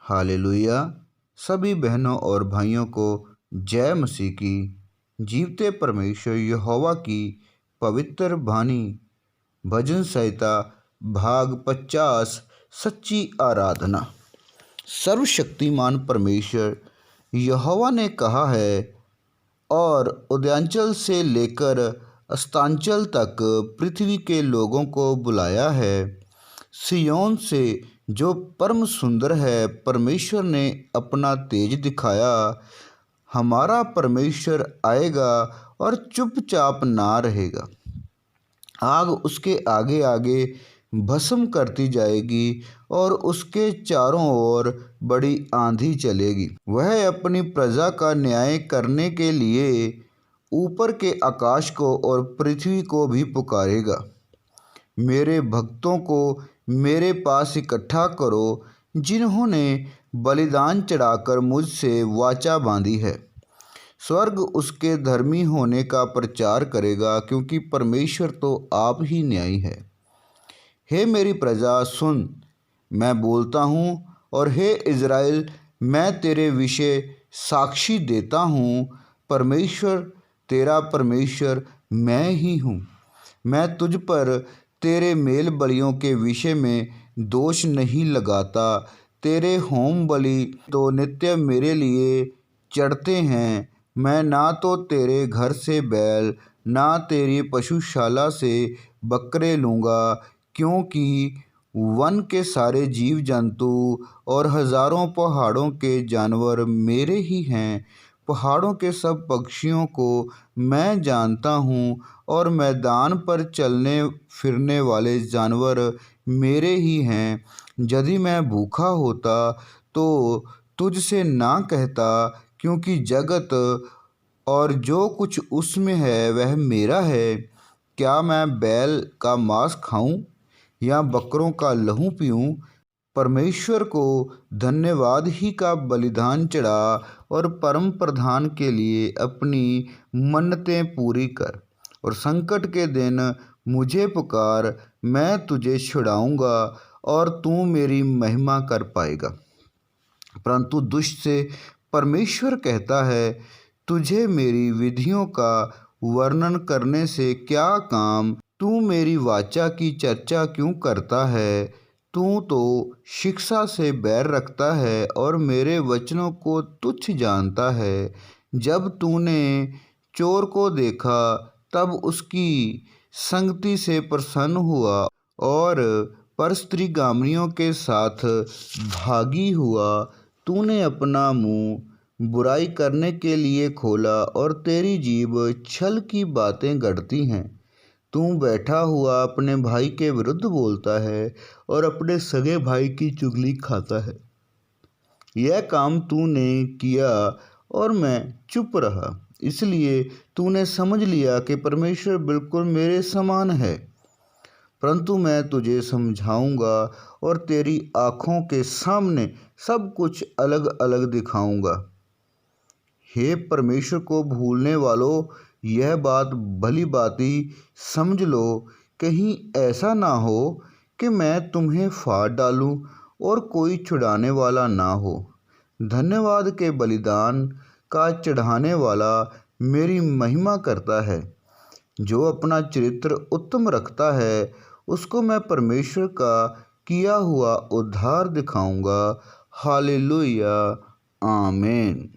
Hallelujah. सभी बहनों और भाइयों को जय मसीह की। जीवते परमेश्वर यहोवा की पवित्र वाणी, भजन संहिता भाग 50। सच्ची आराधना। सर्वशक्तिमान परमेश्वर यहोवा ने कहा है और उदयांचल से लेकर अस्तांचल तक पृथ्वी के लोगों को बुलाया है। सिय्योन से जो परम सुंदर है, परमेश्वर ने अपना तेज दिखाया। हमारा परमेश्वर आएगा और चुपचाप ना रहेगा। आग उसके आगे आगे भस्म करती जाएगी और उसके चारों ओर बड़ी आंधी चलेगी। वह अपनी प्रजा का न्याय करने के लिए ऊपर के आकाश को और पृथ्वी को भी पुकारेगा। मेरे भक्तों को मेरे पास इकट्ठा करो, जिन्होंने बलिदान चढ़ाकर मुझसे वाचा बांधी है। स्वर्ग उसके धर्मी होने का प्रचार करेगा, क्योंकि परमेश्वर तो आप ही न्यायी है। हे मेरी प्रजा सुन, मैं बोलता हूँ, और हे इज़राइल, मैं तेरे विषय साक्षी देता हूँ। परमेश्वर तेरा परमेश्वर मैं ही हूँ। मैं तुझ पर तेरे मेल बलियों के विषय में दोष नहीं लगाता। तेरे होम बलि तो नित्य मेरे लिए चढ़ते हैं। मैं ना तो तेरे घर से बैल, ना तेरी पशुशाला से बकरे लूँगा, क्योंकि वन के सारे जीव जंतु और हज़ारों पहाड़ों के जानवर मेरे ही हैं। पहाड़ों के सब पक्षियों को मैं जानता हूँ, और मैदान पर चलने फिरने वाले जानवर मेरे ही हैं। यदि मैं भूखा होता तो तुझसे ना कहता, क्योंकि जगत और जो कुछ उसमें है वह मेरा है। क्या मैं बैल का मांस खाऊं या बकरों का लहू पीऊं? परमेश्वर को धन्यवाद ही का बलिदान चढ़ा और परम प्रधान के लिए अपनी मन्नतें पूरी कर। और संकट के दिन मुझे पुकार, मैं तुझे छुड़ाऊंगा और तू मेरी महिमा कर पाएगा। परंतु दुष्ट से परमेश्वर कहता है, तुझे मेरी विधियों का वर्णन करने से क्या काम? तू मेरी वाचा की चर्चा क्यों करता है? तू तो शिक्षा से बैर रखता है और मेरे वचनों को तुच्छ जानता है। जब तूने चोर को देखा तब उसकी संगति से प्रसन्न हुआ और परस्त्रीगामिनियों के साथ भागी हुआ। तूने अपना मुंह बुराई करने के लिए खोला और तेरी जीभ छल की बातें गढ़ती हैं। तू बैठा हुआ अपने भाई के विरुद्ध बोलता है और अपने सगे भाई की चुगली खाता है। यह काम तूने किया और मैं चुप रहा, इसलिए तूने समझ लिया कि परमेश्वर बिल्कुल मेरे समान है। परंतु मैं तुझे समझाऊंगा और तेरी आँखों के सामने सब कुछ अलग अलग दिखाऊंगा। हे परमेश्वर को भूलने वालों, यह बात भली भांति समझ लो, कहीं ऐसा ना हो कि मैं तुम्हें फाड़ डालूं और कोई छुड़ाने वाला ना हो। धन्यवाद के बलिदान का चढ़ाने वाला मेरी महिमा करता है। जो अपना चरित्र उत्तम रखता है, उसको मैं परमेश्वर का किया हुआ उद्धार दिखाऊंगा। हालेलुया, आमीन।